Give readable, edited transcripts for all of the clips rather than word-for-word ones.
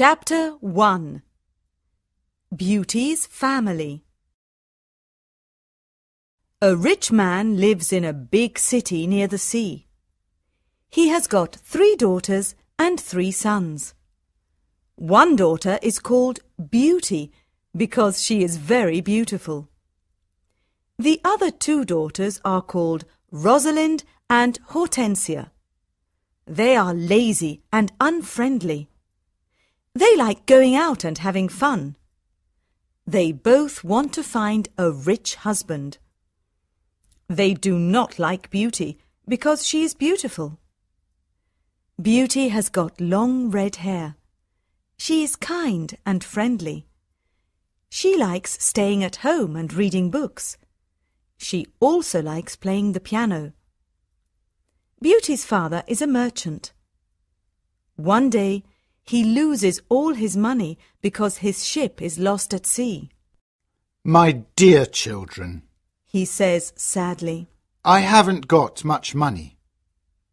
Chapter 1 Beauty's Family. A rich man lives in a big city near the sea. He has got 3 daughters and 3 sons. One daughter is called Beauty because she is very beautiful. The other 2 daughters are called Rosalind and Hortensia. They are lazy and unfriendly. They like going out and having fun. They both want to find a rich husband. They do not like Beauty because she is beautiful. Beauty has got long red hair. She is kind and friendly. She likes staying at home and reading books. She also likes playing the piano. Beauty's father is a merchant. One day, he loses all his money because his ship is lost at sea. My dear children, He says sadly, I haven't got much money.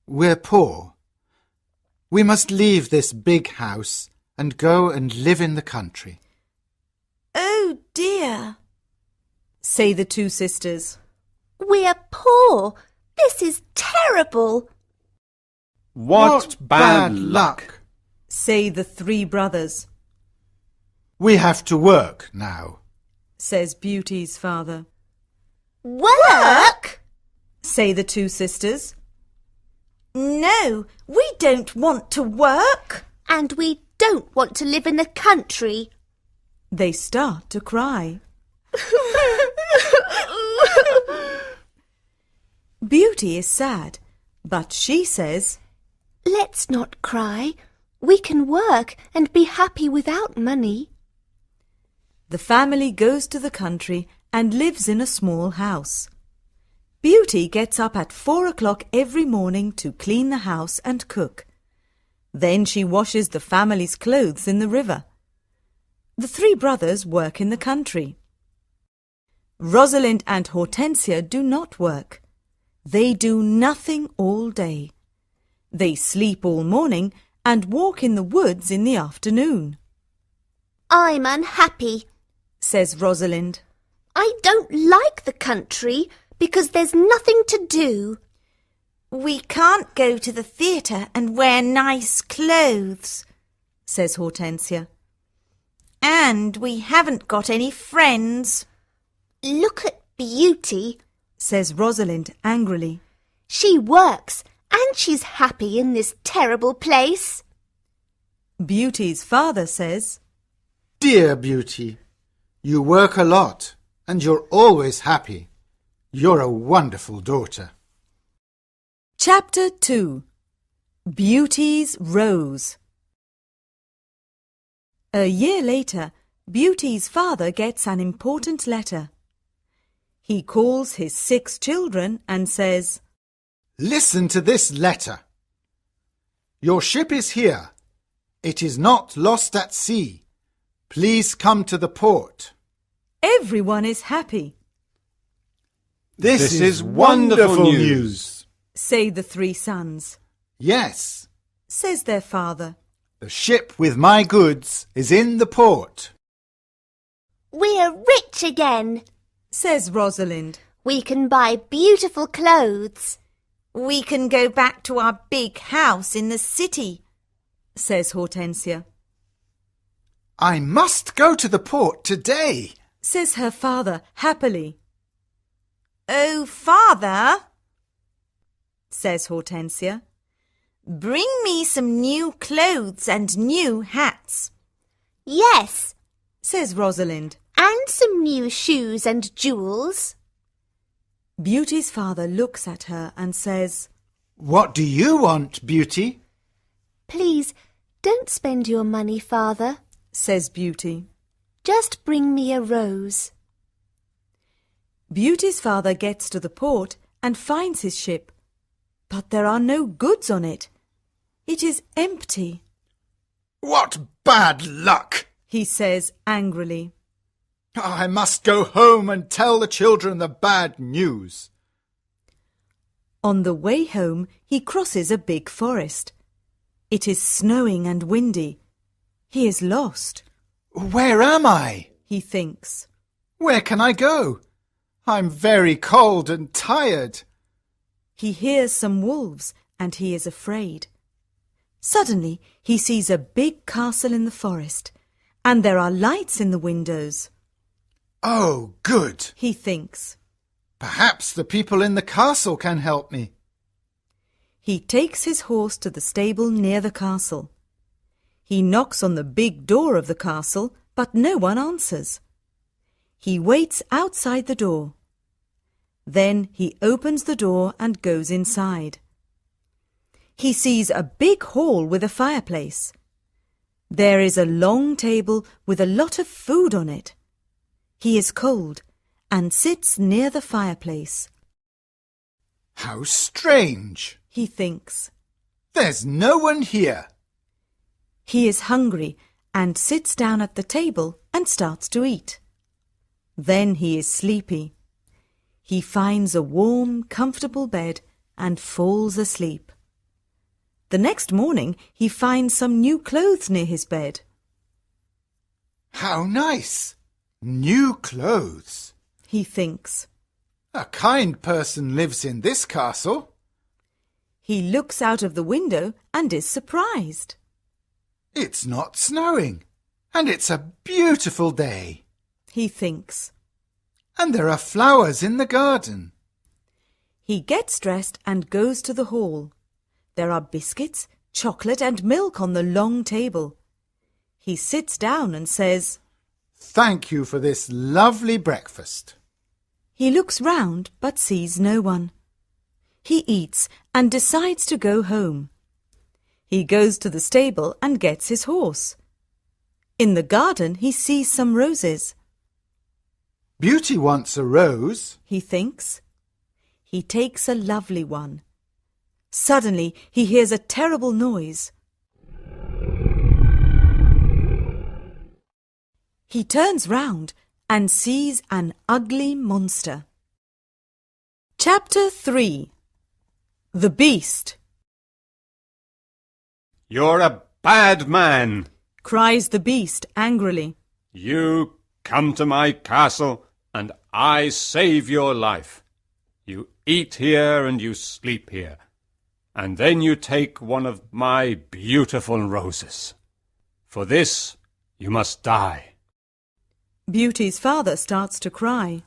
We're poor. We must leave this big house and go and live in the country. Oh dear, say the 2 sisters. we're poor. This is terrible. What bad luck! Say the 3 brothers, We have to work now. says Beauty's father. Work? Say the 2 sisters. No, we don't want to work. And we don't want to live in the country. They start to cry. Beauty is sad, but she says, Let's not cry. We can work and be happy without money. The family goes to the country and lives in a small house. Beauty gets up at 4 o'clock every morning to clean the house and cook. Then she washes the family's clothes in the river. The 3 brothers work in the country. Rosalind and Hortensia do not work. They do nothing all day. They sleep all morning and walk in the woods in the afternoon, I'm unhappy. says Rosalind. I don't like the country because there's nothing to do. We can't go to the theatre and wear nice clothes, says Hortensia. And we haven't got any friends. Look at Beauty, says Rosalind angrily. She works and she's happy in this terrible place. Beauty's father says, Dear Beauty, you work a lot and you're always happy. You're a wonderful daughter. Chapter 2 Beauty's Rose. A year later, Beauty's father gets an important letter. He calls his 6 children and says, Listen to this letter. Your ship is here. It is not lost at sea. Please come to the port. Everyone is happy, This is wonderful news. say the 3 sons, Yes, says their father. the ship with my goods is in the port. We're rich again. Says Rosalind. We can buy beautiful clothes. We can go back to our big house in the city, Says Hortensia. I must go to the port today. Says her father happily. Oh, Father, Says Hortensia. bring me some new clothes and new hats. Yes, Says Rosalind. and some new shoes and jewels. Beauty's father looks at her and says, What do you want, Beauty? Please, don't spend your money, Father. says Beauty. Just bring me a rose. Beauty's father gets to the port and finds his ship, but there are no goods on it. It is empty, What bad luck! he says angrily. I must go home and tell the children the bad news. On the way home, he crosses a big forest. It is snowing and windy. He is lost, Where am I? he thinks. Where can I go? I'm very cold and tired. He hears some wolves and he is afraid. Suddenly he sees a big castle in the forest, and there are lights in the windows. Oh, good. He thinks. Perhaps the people in the castle can help me. He takes his horse to the stable near the castle. He knocks on the big door of the castle, but no one answers. He waits outside the door. Then he opens the door and goes inside. He sees a big hall with a fireplace. There is a long table with a lot of food on it. He is cold and sits near the fireplace. How strange. He thinks. There's no one here. He is hungry and sits down at the table and starts to eat. Then he is sleepy. He finds a warm, comfortable bed and falls asleep. The next morning he finds some new clothes near his bed. How nice. New clothes. He thinks. A kind person lives in this castle. He looks out of the window and is surprised. It's not snowing, and it's a beautiful day. He thinks. And there are flowers in the garden. He gets dressed and goes to the hall. There are biscuits, chocolate and milk on the long table. He sits down and says, Thank you for this lovely breakfast. He looks round but sees no one. He eats and decides to go home. He goes to the stable and gets his horse. In the garden he sees some roses. Beauty wants a rose. He thinks. He takes a lovely one. Suddenly he hears a terrible noise. He turns round and sees an ugly monster. Chapter 3. The Beast. You're a bad man. Cries the beast angrily. You come to my castle and I save your life. You eat here and you sleep here. And then you take one of my beautiful roses. For this you must die. Beauty's father starts to cry.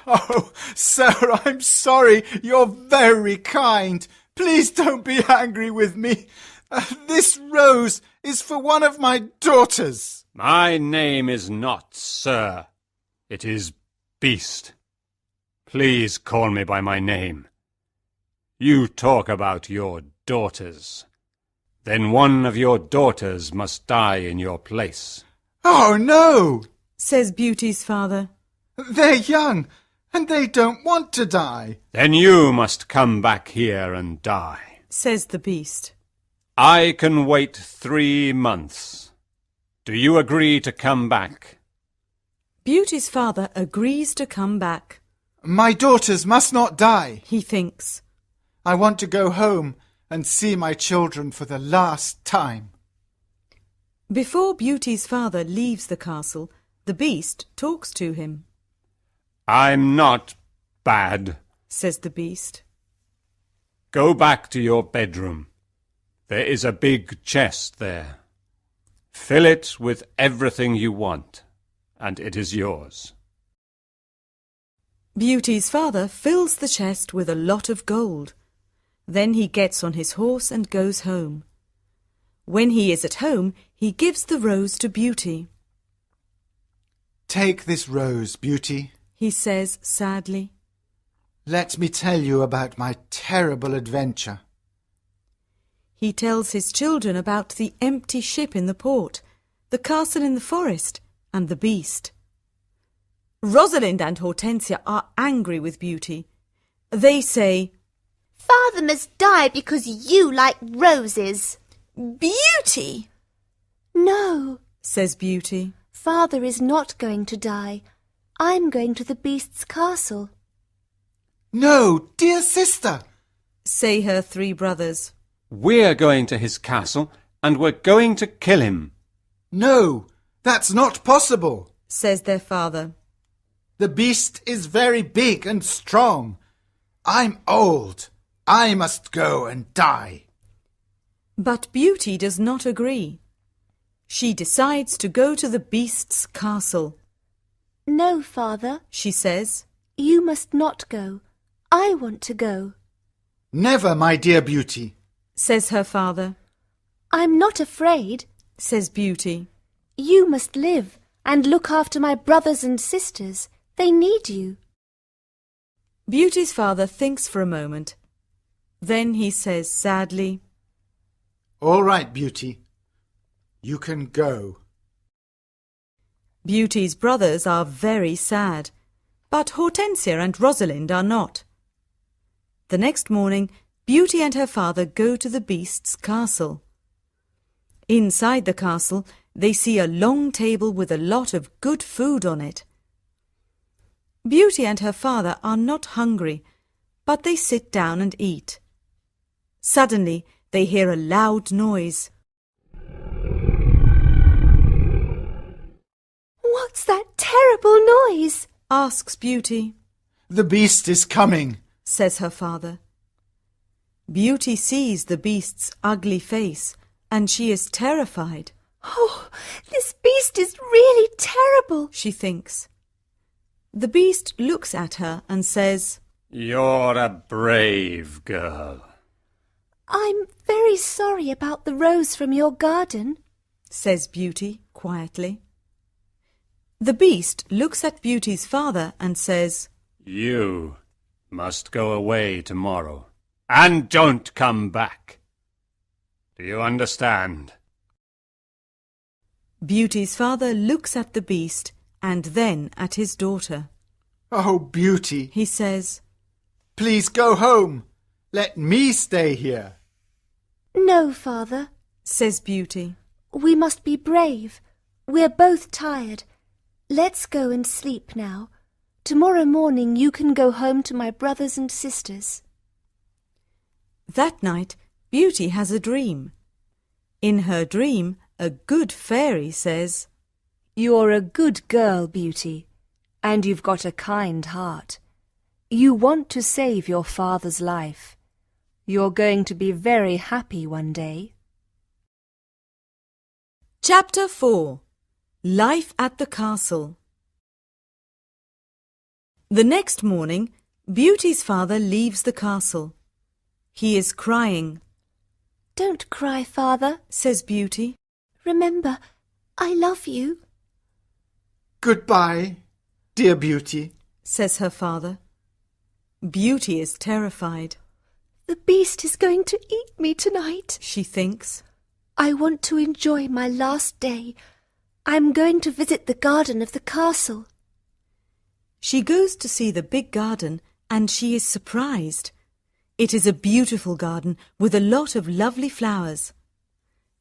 Oh, sir, I'm sorry. You're very kind. Please don't be angry with me. This rose is for one of my daughters. My name is not Sir. It is Beast. Please call me by my name. You talk about your daughters. Then one of your daughters must die in your place. Oh, no, Says Beauty's father. they're young and they don't want to die. Then you must come back here and die. Says the beast. I can wait 3 months. Do you agree to come back? Beauty's father agrees to come back. My daughters must not die. He thinks. I want to go home and see my children for the last time. Before Beauty's father leaves the castle, the beast talks to him. I'm not bad. Says the beast. Go back to your bedroom. There is a big chest there. Fill it with everything you want, and it is yours. Beauty's father fills the chest with a lot of gold. Then he gets on his horse and goes home. When he is at home, he gives the rose to Beauty. Take this rose, Beauty. He says sadly. Let me tell you about my terrible adventure. He tells his children about the empty ship in the port, the castle in the forest, and the beast. Rosalind and Hortensia are angry with Beauty. They say, Father must die because you like roses. Beauty, No, says Beauty. Father is not going to die. I'm going to the beast's castle. No, dear sister. Say her 3 brothers. We're going to his castle, and we're going to kill him. No, that's not possible, says their father. The beast is very big and strong. I'm old. I must go and die. But Beauty does not agree. She decides to go to the beast's castle. No, father, She says, you must not go. I want to go. Never, my dear Beauty. says her father, I'm not afraid. says Beauty. You must live and look after my brothers and sisters. They need you. Beauty's father thinks for a moment. Then he says sadly, All right, Beauty. You can go. Beauty's brothers are very sad, but Hortensia and Rosalind are not. The next morning, Beauty and her father go to the beast's castle. Inside the castle, they see a long table with a lot of good food on it. Beauty and her father are not hungry, but they sit down and eat. Suddenly, they hear a loud noise. What's that terrible noise? Asks Beauty, The beast is coming. says her father. Beauty sees the beast's ugly face, and she is terrified, Oh, this beast is really terrible. she thinks. The beast looks at her and says, You're a brave girl. I'm very sorry about the rose from your garden. says Beauty quietly. The beast looks at Beauty's father and says, You must go away tomorrow, and don't come back. Do you understand? Beauty's father looks at the beast and then at his daughter. Oh, Beauty, He says, please go home. Let me stay here. No, father. says Beauty. We must be brave. We're both tired. Let's go and sleep now. Tomorrow morning you can go home to my brothers and sisters. That night, Beauty has a dream. In her dream, a good fairy says, You're a good girl, Beauty, and you've got a kind heart. You want to save your father's life. You're going to be very happy one day. Chapter 4. Life at the Castle. The next morning, Beauty's father leaves the castle. He is crying, Don't cry, father. says Beauty. Remember, I love you. Goodbye, dear Beauty. says her father. Beauty is terrified, The beast is going to eat me tonight. she thinks. I want to enjoy my last day. I'm going to visit the garden of the castle. She goes to see the big garden and she is surprised. It is a beautiful garden with a lot of lovely flowers.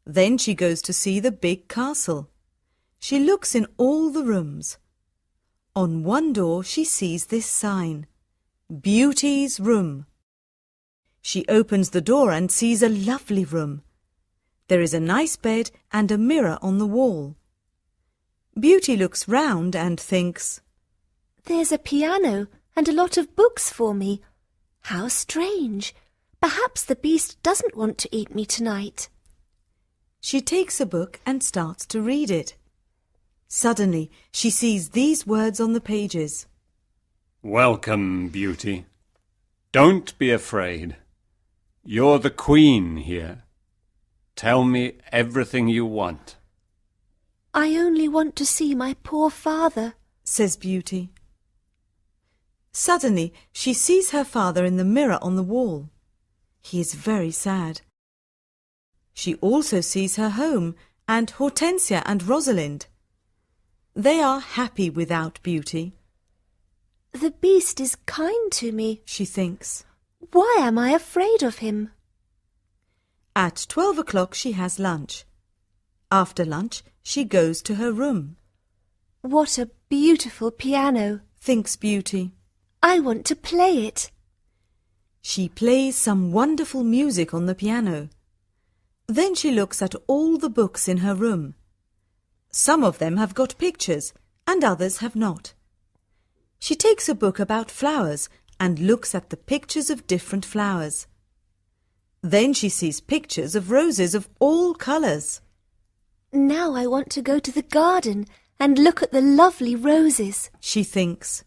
Then she goes to see the big castle. She looks in all the rooms. On one door she sees this sign, Beauty's Room. She opens the door and sees a lovely room. There is a nice bed and a mirror on the wall. Beauty looks round and thinks, There's a piano and a lot of books for me. How strange. Perhaps the beast doesn't want to eat me tonight. She takes a book and starts to read it. Suddenly, she sees these words on the pages. Welcome, Beauty. Don't be afraid. You're the queen here. Tell me everything you want. I only want to see my poor father. Says Beauty. Suddenly, she sees her father in the mirror on the wall. He is very sad. She also sees her home and Hortensia and Rosalind. They are happy without Beauty, The beast is kind to me. she thinks. Why am I afraid of him? At 12 o'clock she has lunch. After lunch, she goes to her room, What a beautiful piano. thinks Beauty. I want to play it. She plays some wonderful music on the piano. Then she looks at all the books in her room. Some of them have got pictures and others have not. She takes a book about flowers and looks at the pictures of different flowers. Then she sees pictures of roses of all colours. Now I want to go to the garden and look at the lovely roses. She thinks.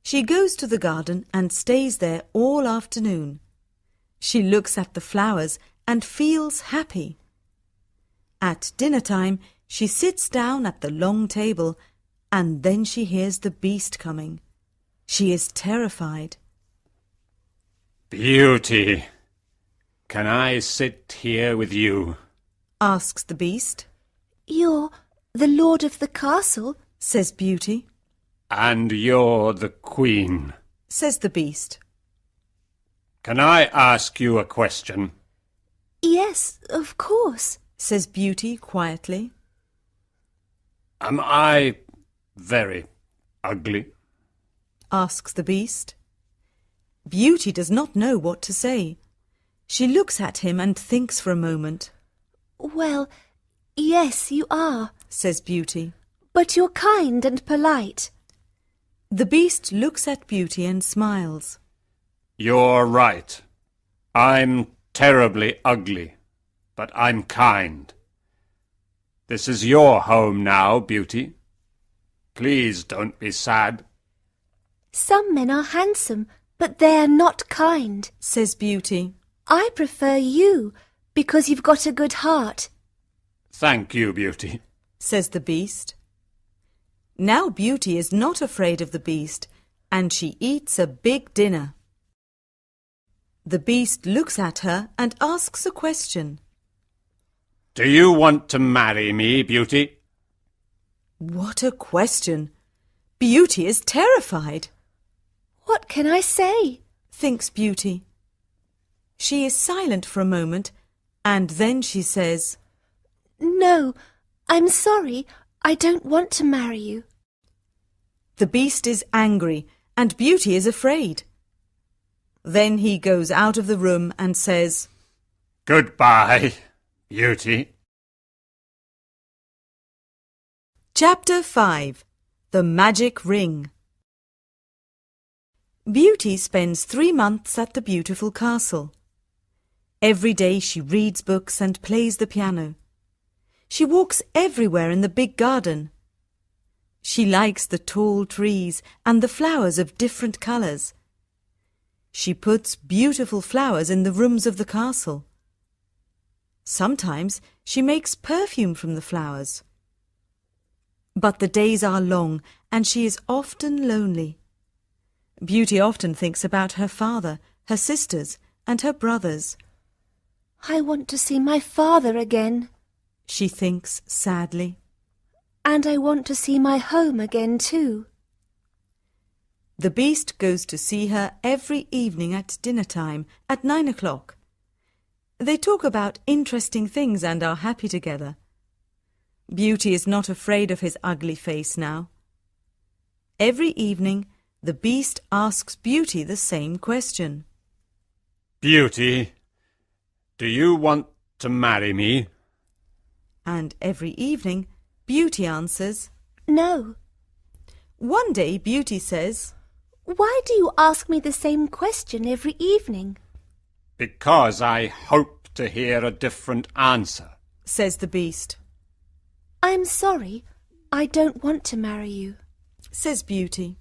She goes to the garden and stays there all afternoon. She looks at the flowers and feels happy. At dinner time, she sits down at the long table and then she hears the beast coming. She is terrified. Beauty, can I sit here with you? Asks the beast. You're the lord of the castle? Says Beauty. And you're the queen. Says the beast. Can I ask you a question? Yes, of course. Says Beauty quietly. Am I very ugly? Asks the beast. Beauty does not know what to say. She looks at him and thinks for a moment. Well, yes, you are. Says Beauty. But you're kind and polite. The beast looks at Beauty and smiles. You're right. I'm terribly ugly, but I'm kind. This is your home now, Beauty. Please don't be sad. Some men are handsome, but they're not kind. Says Beauty. I prefer you because you've got a good heart. Thank you, Beauty. Says the beast. Now Beauty is not afraid of the beast, and she eats a big dinner. The beast looks at her and asks a question. Do you want to marry me, Beauty? What a question! Beauty is terrified. What can I say? Thinks Beauty. She is silent for a moment, and then she says, No, I'm sorry. I don't want to marry you. The beast is angry, and Beauty is afraid. Then he goes out of the room and says, Goodbye, Beauty. Chapter 5. The Magic Ring. Beauty spends 3 months at the beautiful castle. Every day she reads books and plays the piano. She walks everywhere in the big garden. She likes the tall trees and the flowers of different colours. She puts beautiful flowers in the rooms of the castle. Sometimes she makes perfume from the flowers. But the days are long and she is often lonely. Beauty often thinks about her father, her sisters, and her brothers. I want to see my father again. She thinks sadly. And I want to see my home again too. The beast goes to see her every evening at dinner time at 9 o'clock. They talk about interesting things and are happy together. Beauty is not afraid of his ugly face now. Every evening, the beast asks Beauty the same question. Beauty, do you want to marry me? And every evening, Beauty answers, No. One day Beauty says, Why do you ask me the same question every evening? Because I hope to hear a different answer. Says the beast. I'm sorry. I don't want to marry you. Says Beauty.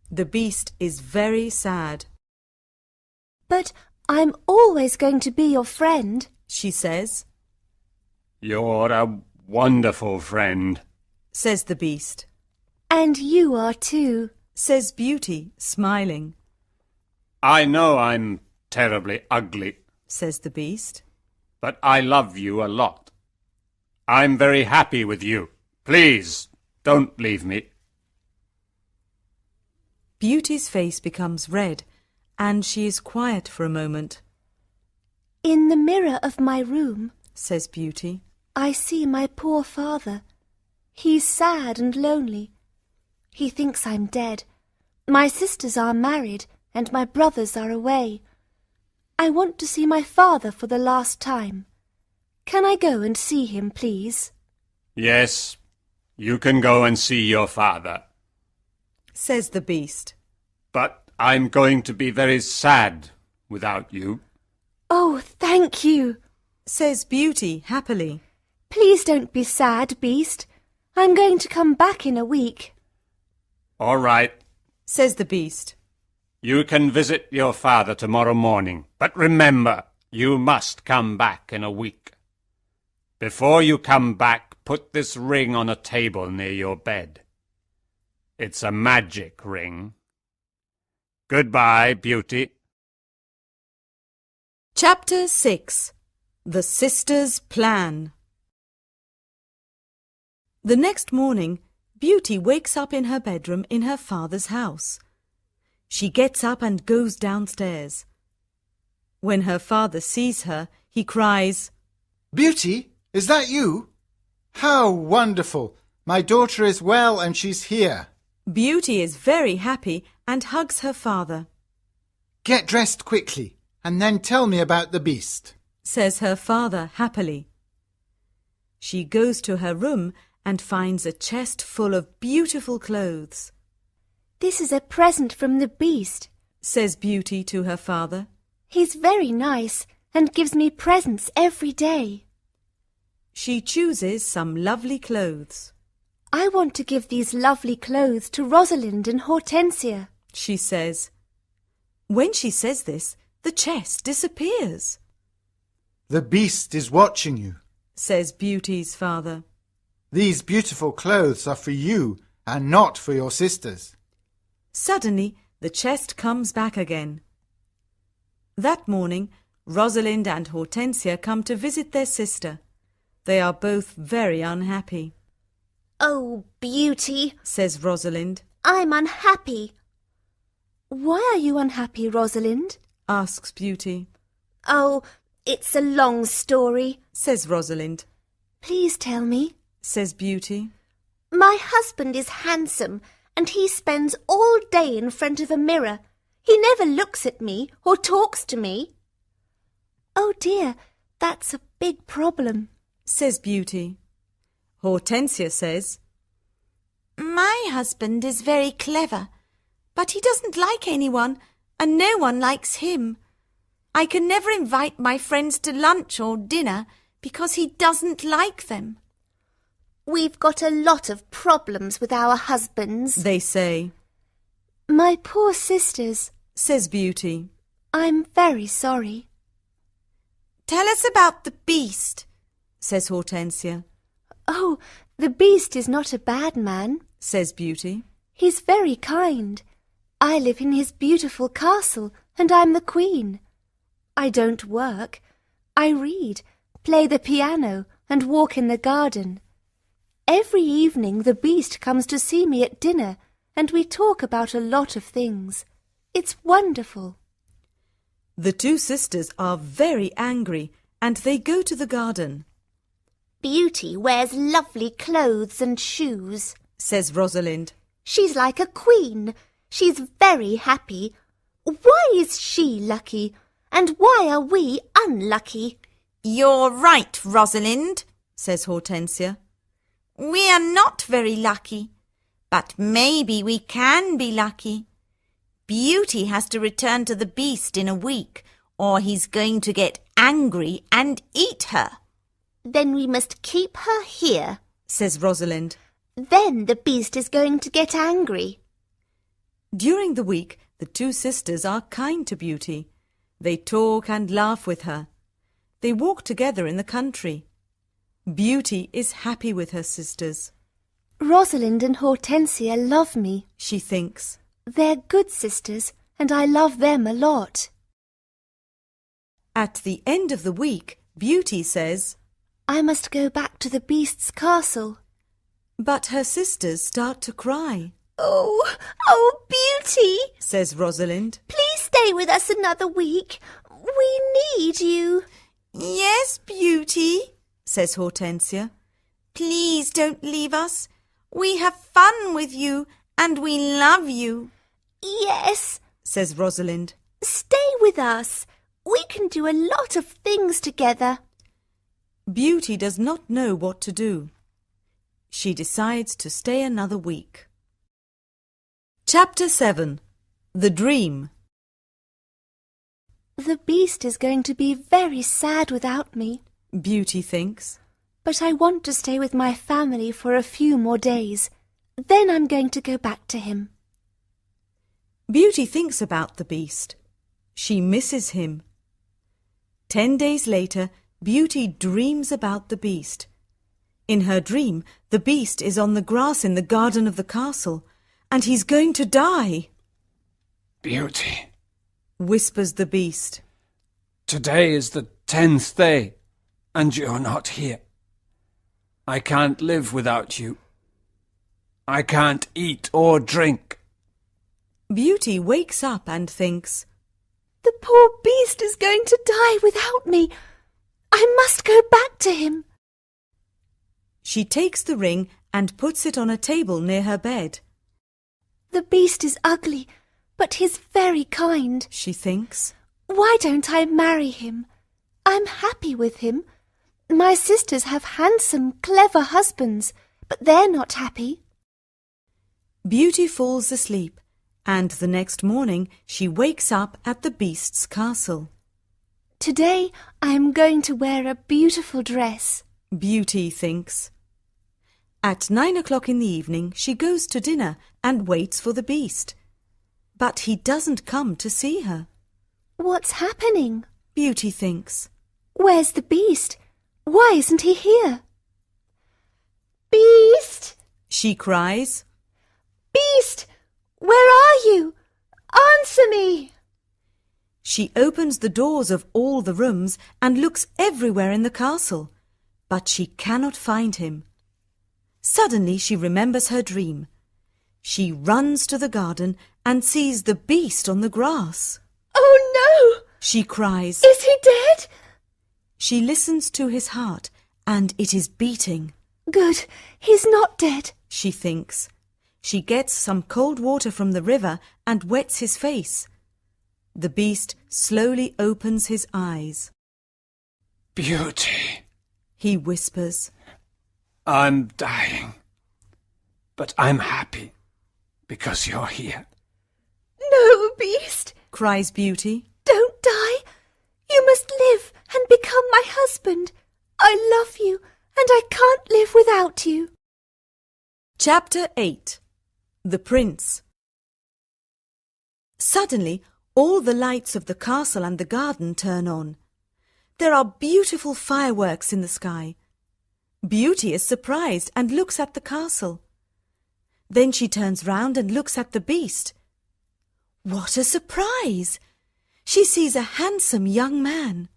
The beast is very sad. But I'm always going to be your friend. She says. You're a wonderful friend. Says the beast. And you are too. Says Beauty, smiling. I know I'm terribly ugly, Says the beast. but I love you a lot. I'm very happy with you. Please, don't leave me. Beauty's face becomes red, and she is quiet for a moment. In the mirror of my room, Says Beauty. I see my poor father. He's sad and lonely. He thinks I'm dead. My sisters are married and my brothers are away. I want to see my father for the last time. Can I go and see him, please? Yes, you can go and see your father. says the beast. But I'm going to be very sad without you. Oh, thank you. Says Beauty happily. Please don't be sad, Beast. I'm going to come back in a week. All right, Says the beast. you can visit your father tomorrow morning. But remember, you must come back in a week. Before you come back, put this ring on a table near your bed. It's a magic ring. Goodbye, Beauty. Chapter 6. The Sisters' Plan. The next morning, Beauty wakes up in her bedroom in her father's house. She gets up and goes downstairs. When her father sees her, he cries, Beauty, is that you? How wonderful! My daughter is well and she's here. Beauty is very happy and hugs her father. Get dressed quickly and then tell me about the beast. Says her father happily. She goes to her room and finds a chest full of beautiful clothes. This is a present from the Beast. Says Beauty to her father. He's very nice and gives me presents every day. She chooses some lovely clothes. I want to give these lovely clothes to Rosalind and Hortensia. She says. When she says this, the chest disappears. The beast is watching you. Says Beauty's father. These beautiful clothes are for you and not for your sisters. Suddenly, the chest comes back again. That morning, Rosalind and Hortensia come to visit their sister. They are both very unhappy. Oh, Beauty, Says Rosalind. I'm unhappy. Why are you unhappy, Rosalind? Asks Beauty. Oh, it's a long story. Says Rosalind. Please tell me. Says Beauty. My husband is handsome and he spends all day in front of a mirror. He never looks at me or talks to me. Oh dear, that's a big problem. Says Beauty. Hortensia says, My husband is very clever, but he doesn't like anyone, and no one likes him. I can never invite my friends to lunch or dinner because he doesn't like them. We've got a lot of problems with our husbands. They say. My poor sisters. Says Beauty. I'm very sorry. Tell us about the beast, says Hortensia. Oh, the Beast is not a bad man. Says Beauty. He's very kind. I live in his beautiful castle and I'm the queen. I don't work. I read, play the piano and walk in the garden. Every evening the Beast comes to see me at dinner and we talk about a lot of things. It's wonderful. The two sisters are very angry and they go to the garden. Beauty wears lovely clothes and shoes. Says Rosalind. She's like a queen. She's very happy. Why is she lucky? And why are we unlucky? You're right, Rosalind, says Hortensia. We are not very lucky, but maybe we can be lucky. Beauty has to return to the Beast in a week, or he's going to get angry and eat her. Then we must keep her here. Says Rosalind. Then the Beast is going to get angry. During the week, the two sisters are kind to Beauty. They talk and laugh with her. They walk together in the country. Beauty is happy with her sisters. Rosalind and Hortensia love me. She thinks. They're good sisters, and I love them a lot. At the end of the week, Beauty says, I must go back to the Beast's castle. but her sisters start to cry. Oh, Beauty! Says Rosalind. Please stay with us another week. We need you. Yes, Beauty, says Hortensia. Please don't leave us. We have fun with you and we love you. Yes, Says Rosalind. stay with us. We can do a lot of things together. Beauty does not know what to do. She decides to stay another week. Chapter 7. The Dream. The beast is going to be very sad without me, Beauty thinks. but I want to stay with my family for a few more days. Then I'm going to go back to him. Beauty thinks about the beast. She misses him. 10 days later, Beauty dreams about the beast. In her dream, the beast is on the grass in the garden of the castle, and he's going to die. Beauty, Whispers the beast. today is the 10th day, and you're not here. I can't live without you. I can't eat or drink. Beauty wakes up and thinks, The poor beast is going to die without me. I must go back to him. She takes the ring and puts it on a table near her bed. The beast is ugly, but he's very kind. She thinks. Why don't I marry him? I'm happy with him. My sisters have handsome, clever husbands, but they're not happy. Beauty falls asleep, and the next morning she wakes up at the beast's castle. Today I am going to wear a beautiful dress. Beauty thinks. At 9 o'clock in the evening she goes to dinner and waits for the beast. But he doesn't come to see her. What's happening? Beauty thinks. Where's the beast? Why isn't he here? Beast! She cries. Beast! Where are you? Answer me! She opens the doors of all the rooms and looks everywhere in the castle, but she cannot find him. Suddenly she remembers her dream. She runs to the garden and sees the beast on the grass. Oh no! She cries. Is he dead? She listens to his heart, and it is beating. Good, he's not dead. She thinks. She gets some cold water from the river and wets his face. The beast slowly opens his eyes. Beauty, He whispers. I'm dying. But I'm happy because you're here. No, Beast, Cries Beauty. don't die. You must live and become my husband. I love you and I can't live without you. Chapter 8. The Prince. Suddenly, all the lights of the castle and the garden turn on. There are beautiful fireworks in the sky. Beauty is surprised and looks at the castle. Then she turns round and looks at the beast. What a surprise! She sees a handsome young man.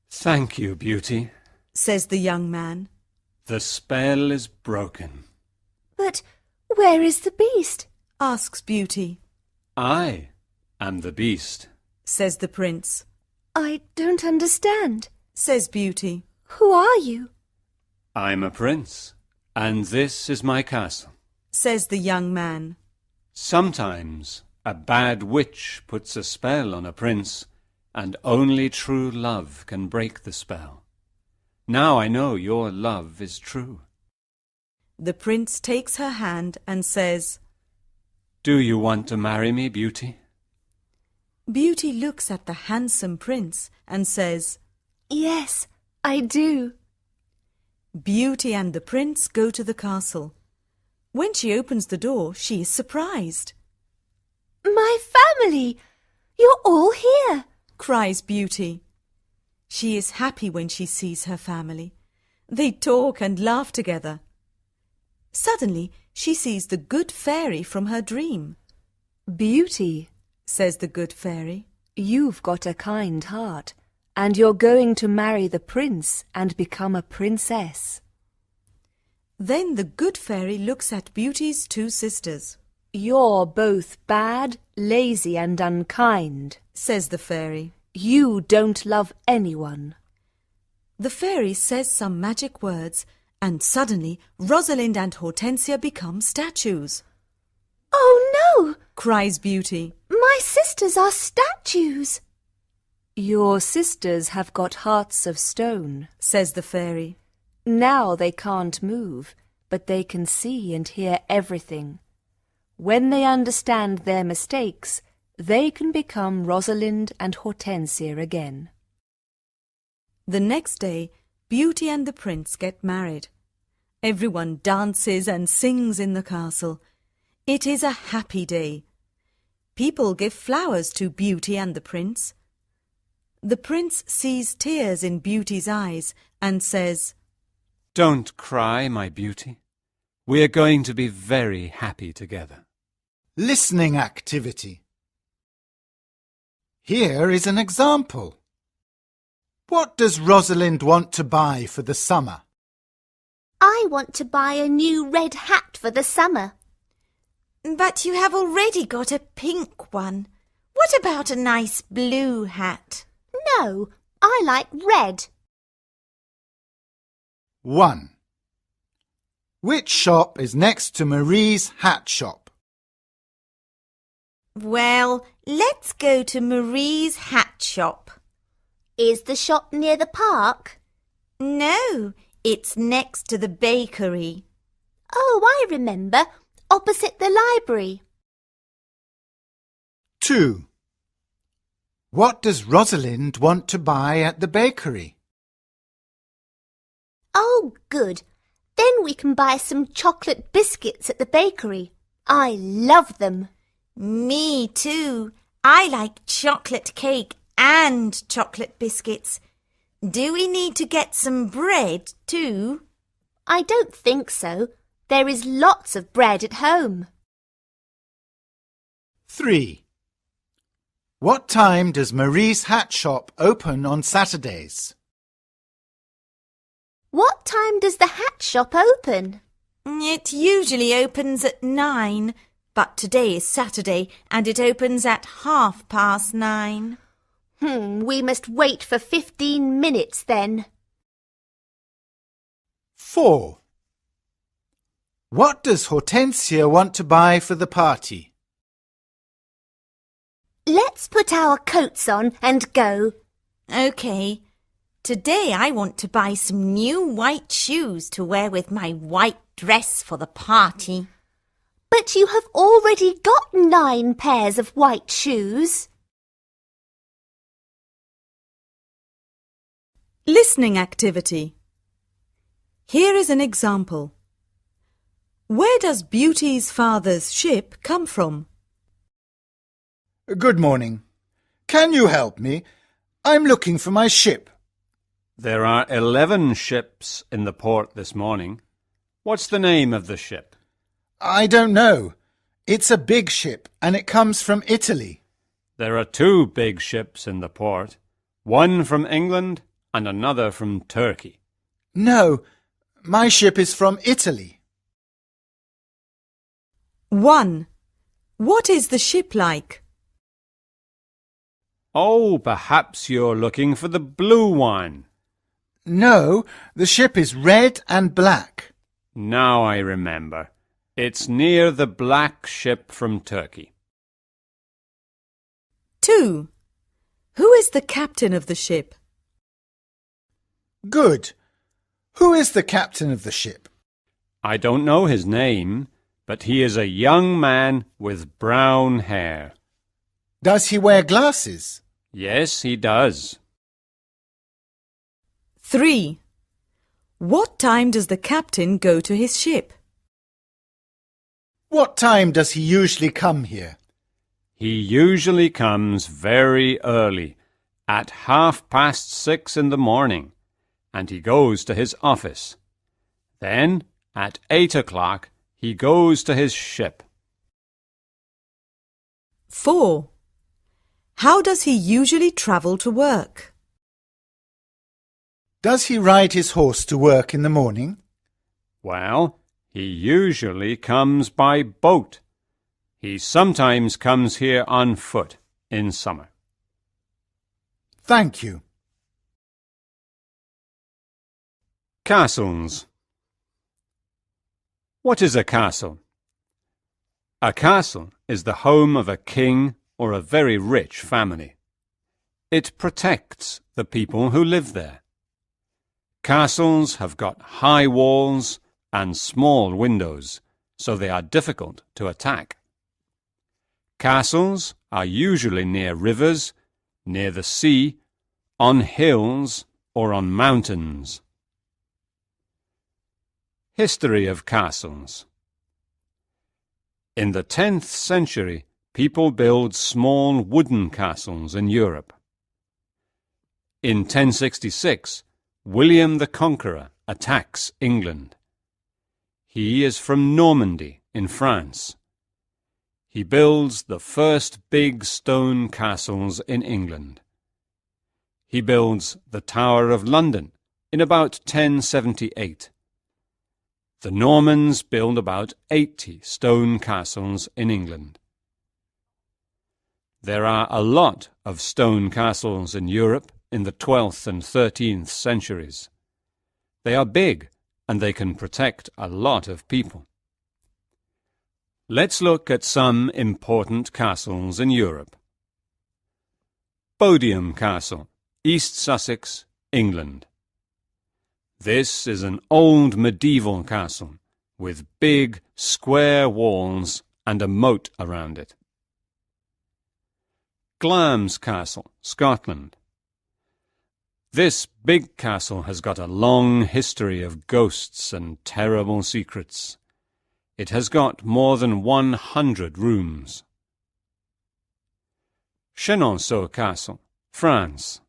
Thank you, Beauty. Says the young man. The spell is broken. But where is the beast? Asks Beauty. I am the beast. Says the prince. I don't understand. Says Beauty. Who are you? I'm a prince, and this is my castle. Says the young man. Sometimes a bad witch puts a spell on a prince, and only true love can break the spell. Now I know your love is true. The prince takes her hand and says, Do you want to marry me, Beauty? Beauty looks at the handsome prince and says, Yes, I do. Beauty and the prince go to the castle. When she opens the door, she is surprised. My family! You're all here. Cries Beauty. She is happy when she sees her family. They talk and laugh together. Suddenly, she sees the good fairy from her dream. Beauty, Says the good fairy. you've got a kind heart, and you're going to marry the prince and become a princess. Then the good fairy looks at Beauty's two sisters. You're both bad, lazy, and unkind. Says the fairy. You don't love anyone. The fairy says some magic words, and suddenly Rosalind and Hortensia become statues. Oh no! Cries Beauty. My sisters are statues. Your sisters have got hearts of stone. Says the fairy. Now they can't move but they can see and hear everything. When they understand their mistakes, they can become Rosalind and Hortensia again. The next day, Beauty and the prince get married. Everyone dances and sings in the castle. It is a happy day. People give flowers to Beauty and the prince. The prince sees tears in Beauty's eyes and says, Don't cry, my beauty. We're going to be very happy together. Listening activity. Here is an example. What does Rosalind want to buy for the summer? I want to buy a new red hat for the summer. But you have already got a pink one. What about a nice blue hat? No, I like red. 1. Which shop is next to Marie's hat shop? Well, let's go to Marie's hat shop. Is the shop near the park? No, it's next to the bakery. Oh, I remember. Opposite the library. 2. What does Rosalind want to buy at the bakery? Oh, good. Then we can buy some chocolate biscuits at the bakery. I love them. Me too. I like chocolate cake and chocolate biscuits. Do we need to get some bread too? I don't think so. There is lots of bread at home. 3. What time does Marie's hat shop open on Saturdays? What time does the hat shop open? It usually opens at 9, but today is Saturday and it opens at 9:30. We must wait for 15 minutes then. 4. What does Hortensia want to buy for the party? Let's put our coats on and go. OK. Today I want to buy some new white shoes to wear with my white dress for the party. But you have already got 9 pairs of white shoes. Listening activity. Here is an example. Where does Beauty's father's ship come from? Good morning. Can you help me? I'm looking for my ship. There are 11 ships in the port this morning. What's the name of the ship? I don't know. It's a big ship and it comes from Italy. There are 2 big ships in the port, one from England and another from Turkey. No, my ship is from Italy. 1. What is the ship like? Oh, perhaps you're looking for the blue one. No, the ship is red and black. Now I remember. It's near the black ship from Turkey. 2. Who is the captain of the ship? Good. Who is the captain of the ship? I don't know his name, but he is a young man with brown hair. Does he wear glasses? Yes, he does. 3. What time does the captain go to his ship? What time does he usually come here? He usually comes very early, at 6:30 in the morning, and he goes to his office. Then, at 8 o'clock, he goes to his ship. 4. How does he usually travel to work? Does he ride his horse to work in the morning? Well, he usually comes by boat. He sometimes comes here on foot in summer. Thank you. Castles. What is a castle? A castle is the home of a king or a very rich family. It protects the people who live there. Castles have got high walls and small windows, so they are difficult to attack. Castles are usually near rivers, near the sea, on hills, or on mountains. History of castles. In the 10th century, people built small wooden castles in Europe. In 1066, William the Conqueror attacks England. He is from Normandy in France. He builds the first big stone castles in England. He builds the Tower of London in about 1078. The Normans build about 80 stone castles in England. There are a lot of stone castles in Europe in the 12th and 13th centuries. They are big and they can protect a lot of people. Let's look at some important castles in Europe. Bodiam Castle, East Sussex, England. This is an old medieval castle with big square walls and a moat around it. Glamis Castle, Scotland. This big castle has got a long history of ghosts and terrible secrets. It has got more than 100 rooms. Chenonceau Castle, France.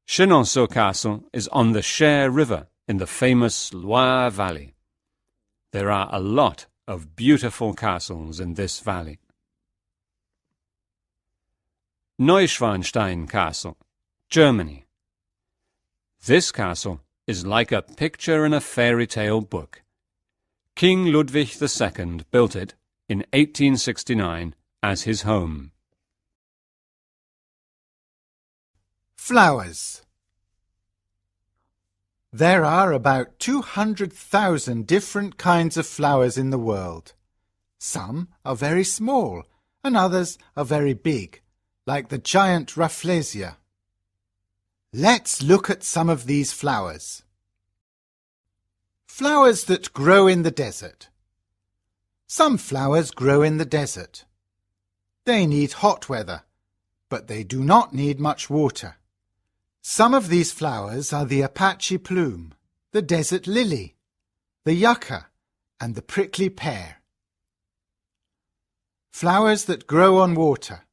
Chenonceau Castle is on the Cher River in the famous Loire Valley. There are a lot of beautiful castles in this valley. Neuschwanstein Castle, Germany. This castle is like a picture in a fairy tale book. King Ludwig II built it in 1869 as his home. Flowers. There are about 200,000 different kinds of flowers in the world. Some are very small and others are very big, like the giant Rafflesia. Let's look at some of these flowers. Flowers that grow in the desert. Some flowers grow in the desert. They need hot weather, but they do not need much water. Some of these flowers are the Apache plume, the desert lily, the yucca, and the prickly pear. Flowers that grow on water.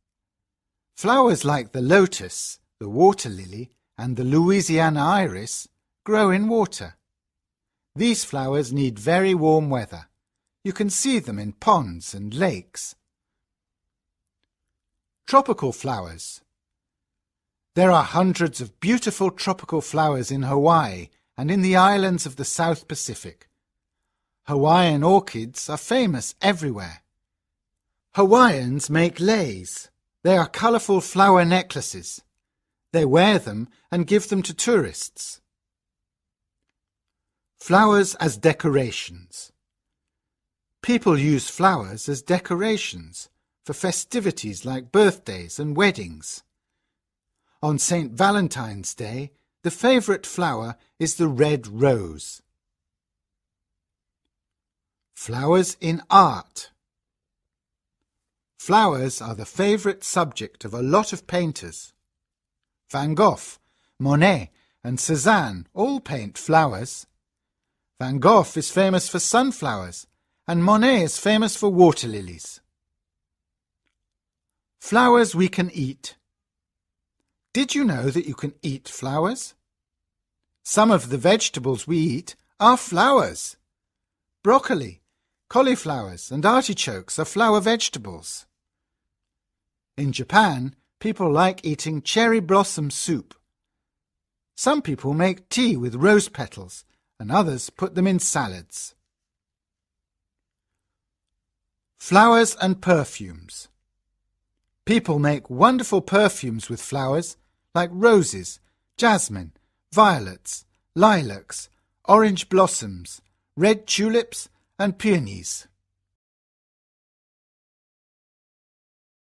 Flowers like the lotus, the water lily, and the Louisiana iris grow in water. These flowers need very warm weather. You can see them in ponds and lakes. Tropical flowers. There are hundreds of beautiful tropical flowers in Hawaii and in the islands of the South Pacific. Hawaiian orchids are famous everywhere. Hawaiians make leis. They are colourful flower necklaces. They wear them and give them to tourists. Flowers as decorations. People use flowers as decorations for festivities like birthdays and weddings. On St. Valentine's Day, the favourite flower is the red rose. Flowers in art. Flowers are the favourite subject of a lot of painters. Van Gogh, Monet and Cézanne all paint flowers. Van Gogh is famous for sunflowers and Monet is famous for water lilies. Flowers we can eat. Did you know that you can eat flowers? Some of the vegetables we eat are flowers. Broccoli, cauliflowers and artichokes are flower vegetables. In Japan, people like eating cherry blossom soup. Some people make tea with rose petals and others put them in salads. Flowers and perfumes. People make wonderful perfumes with flowers like roses, jasmine, violets, lilacs, orange blossoms, red tulips and peonies.